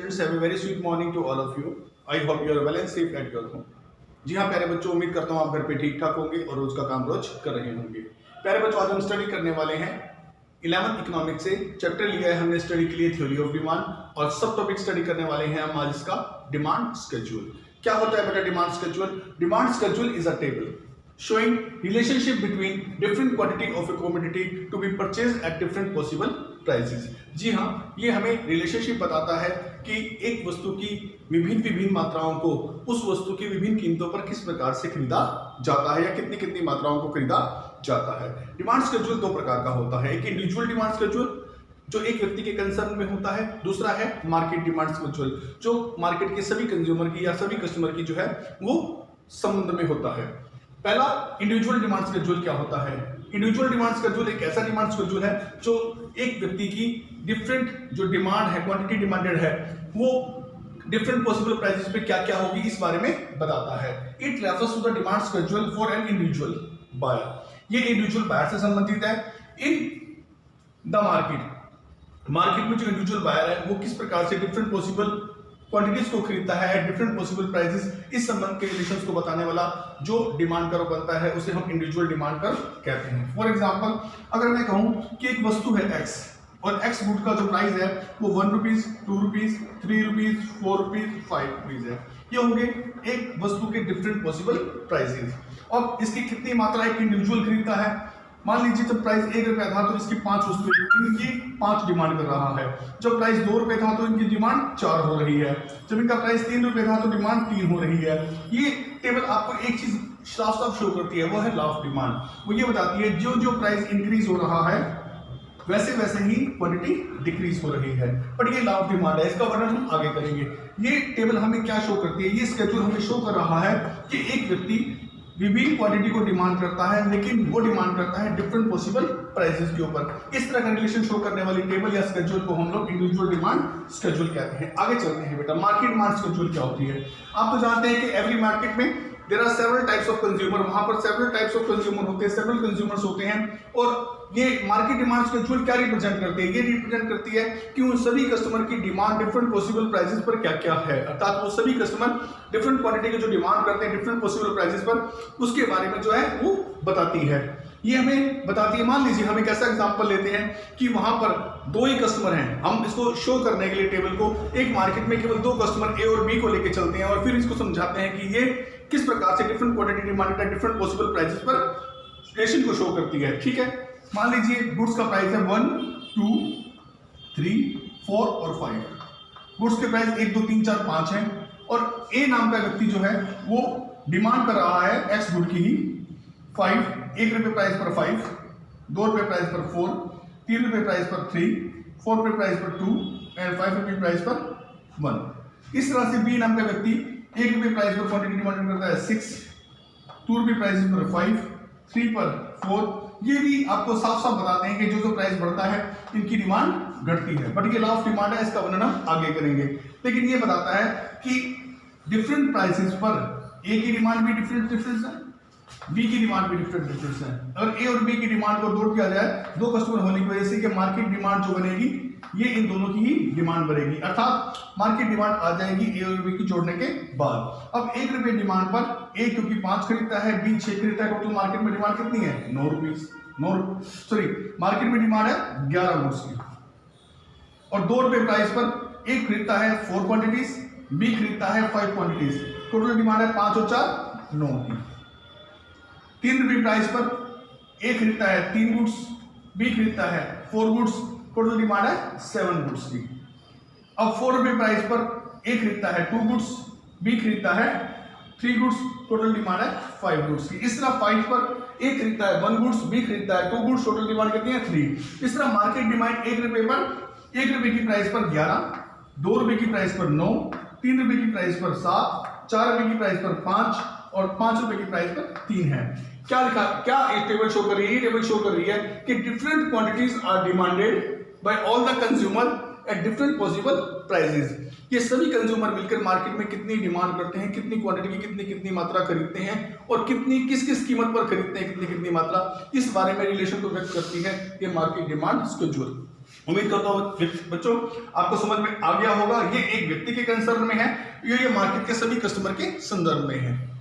students, have a very sweet morning to all of you. I hope you are well and safe at your home. जी हाँ प्यारे बच्चों, उम्मीद करता हूँ आप घर पे ठीक ठाक होंगे और रोज का काम रोज कर रहे होंगे। प्यारे बच्चों, आज हम स्टडी करने वाले हैं 11th इकोनॉमिक्स से। चैप्टर लिया है हमने स्टडी के लिए थ्योरी ऑफ डिमांड और सब टॉपिक स्टडी करने वाले हैं हम आज इसका डिमांड स्केड्यूल। क्या होता है बेटा demand schedule? Demand schedule is a table showing relationship between different quantity of a commodity to be purchased at different possible prices। जी हाँ, ये हमें रिलेशनशिप बताता है कि एक वस्तु की विभिन्न मात्राओं को उस वस्तु की विभिन्न कीमतों पर किस प्रकार से खरीदा जाता है या कितनी मात्राओं को खरीदा जाता है। डिमांड शेड्यूल दो प्रकार का होता है, एक इंडिविजुअल डिमांड शेड्यूल जो एक व्यक्ति के कंसर्न में होता है, दूसरा है मार्केट डिमांड शेड्यूल जो मार्केट के सभी कंज्यूमर की या सभी कस्टमर की जो है वो संबंध में होता है। पहला इंडिविजुअल डिमांड शेड्यूल क्या होता है? इंडिविजुअल डिमांड शेड्यूल एक ऐसा डिमांड शेड्यूल है जो एक व्यक्ति की डिफरेंट जो डिमांड है, क्वांटिटी डिमांडेड है, वो डिफरेंट पॉसिबल प्राइसेस पे क्या क्या होगी इस बारे में बताता है। It refers to the demand schedule for an individual buyer. ये इंडिविजुअल बायर से संबंधित है। इन द मार्केट में जो इंडिविजुअल बायर है वो किस प्रकार से डिफरेंट पॉसिबल क्वांटिटीज को खरीदता है एट डिफरेंट पॉसिबल प्राइसेस, इस संबंध के रिलेशंस को बताने वाला जो डिमांड कर्व बनता है उसे हम इंडिविजुअल डिमांड कर्व कहते हैं। फॉर एग्जांपल, अगर मैं कहूं कि एक वस्तु है एक्स और एक्स गुड का जो प्राइस है वो 1 rupees, 2 rupees, 3 rupees, 4 rupees, 5 rupees है। ये होंगे एक वस्तु के डिफरेंट पॉसिबल प्राइसेस और इसकी कितनी मात्रा एक इंडिविजुअल खरीदता है। मान लीजिए जब प्राइस 1 रुपया था तो इसकी 5 वस्तुएं, इनकी 5 डिमांड कर रहा है। जब प्राइस 2 रुपये था तो इनकी डिमांड 4 हो रही है। जब इनका प्राइस 3 रुपये था तो डिमांड 3 हो रही है। ये टेबल आपको एक चीज साफ साफ शो करती है, वो है लॉ ऑफ डिमांड। वो ये बताती है जो जो प्राइस इंक्रीज हो रहा है वैसे वैसे ही क्वांटिटी डिक्रीज हो रही है। बट ये लॉ ऑफ डिमांड है, इसका वर्णन हम आगे करेंगे। ये टेबल हमें क्या शो करती है? ये स्केड्यूल हमें शो कर रहा है कि एक व्यक्ति विभिन्न क्वांटिटी को डिमांड करता है, लेकिन वो डिमांड करता है डिफरेंट पॉसिबल प्राइसेस के ऊपर। इस तरह का रिलेशन शो करने वाली टेबल या शेड्यूल को हम लोग इंडिविजुअल डिमांड शेड्यूल कहते हैं। आगे चलते हैं बेटा, मार्केट डिमांड शेड्यूल क्या होती है? आप तो जानते हैं कि एवरी मार्केट में there are several types of consumer, वहां पर सेवरल टाइप्स ऑफ कंज्यूमर होते हैं, सेवरल कंज्यूमर्स होते हैं। और ये मार्केट डिमांड शेड्यूल क्या रिप्रेजेंट करती है? ये रिप्रेजेंट करती है कि उन सभी कस्टमर की डिमांड डिफरेंट पॉसिबल प्राइसेस पर क्या क्या है, अर्थात वो सभी कस्टमर डिफरेंट क्वांटिटी के जो डिमांड करते हैं डिफरेंट पॉसिबल प्राइसेस पर, उसके बारे में जो है वो बताती है। ये हमें बताती है, मान लीजिए हम एक ऐसा एग्जांपल लेते हैं कि वहां पर 2 ही कस्टमर हैं। हम इसको शो करने के लिए टेबल को एक मार्केट में केवल 2 कस्टमर ए और बी को लेके चलते हैं और फिर इसको समझाते हैं कि ये किस प्रकार से डिफरेंट क्वांटिटी डिमांडेड है डिफरेंट पॉसिबल प्राइसेस पर रिलेशन को शो करती है। ठीक है, मान लीजिए गुड्स का प्राइस है 1, 2, 3, 4 और 5। गुड्स के प्राइस 1, 2, 3, 4, 5 है और ए नाम का व्यक्ति जो है वो डिमांड कर रहा है एक्स गुड की ही 5, 1 रुपये प्राइस पर 5, 2 रुपये प्राइस पर 4, 3 रुपये प्राइस पर 3, 4 रुपये प्राइस पर 2 एंड 5 रुपये प्राइस पर 1। इस तरह से बी नाम का व्यक्ति 1 रुपये प्राइस पर क्वांटिटी डिमांड करता है 6, 2 रुपये प्राइस पर 5, 3 पर 4। ये भी आपको साफ साफ बताते हैं कि जो जो प्राइस बढ़ता है इनकी डिमांड घटती है। बट ये लॉ ऑफ डिमांड है, इसका वर्णन हम आगे करेंगे। लेकिन ये बताता है कि डिफरेंट प्राइसेस पर ए की डिमांड भी डिफरेंट है, बी की डिमांड भी डिफरेंट है। अगर ए और बी की डिमांड को जोड़ किया जाए 2 कस्टमर होने की वजह से कि मार्केट डिमांड जो बनेगी ये इन दोनों की ही डिमांड बनेगी, अर्थात मार्केट डिमांड आ जाएगी ए और बी की जोड़ने के बाद। अब 1 रुपये डिमांड पर ए क्योंकि 5 खरीदता है, बी 6 खरीदता है, टोटल मार्केट में डिमांड कितनी है? 9 रुपीज। मार्केट में डिमांड है 11 गुड्स की और 2 रुपये प्राइस पर ए खरीदता है 4 क्वांटिटीज, बी खरीदता है 5 क्वांटिटीज, टोटल डिमांड है 5 और 4 9 की। 3 रुपये प्राइस पर ए खरीदता है 3 गुड्स, बी खरीदता है 4 गुड्स, टोटल डिमांड है 7 गुड्स की। अब 4 रुपये प्राइस पर ए खरीदता है 2 गुड्स, बी खरीदता है 3 गुड्स, टोटल डिमांड है 5 गुड्स की। इस तरह 5 पर ए खरीदता है 1 गुड्स, बी खरीदता है 2 गुड्स, टोटल डिमांड कितनी है? 3। इस तरह मार्केट डिमांड 1 रुपये पर 1 रुपये की प्राइस पर 11, 2 रुपये की प्राइस पर 9, 3 रुपये की प्राइस पर 7, 4 रुपये की प्राइस पर 5 और 5 रुपये की प्राइस पर 3 है। क्या लिखा, क्या ये टेबल शो कर रही है? ये टेबल शो कर रही है कि different quantities are demanded by all the consumer at different possible prices. ये सभी कंज्यूमर मिलकर मार्केट में कितनी डिमांड करते हैं, कितनी क्वांटिटी की कितनी मात्रा खरीदते हैं और कितनी किस कीमत पर खरीदते हैं, कितनी मात्रा, इस बारे में रिलेशन को व्यक्त करती है ये मार्केट डिमांड शेड्यूल। उम्मीद करता हूं बच्चों आपको समझ में आ गया होगा। ये एक व्यक्ति के कंसर्न में है, ये मार्केट के सभी कस्टमर के संदर्भ में है।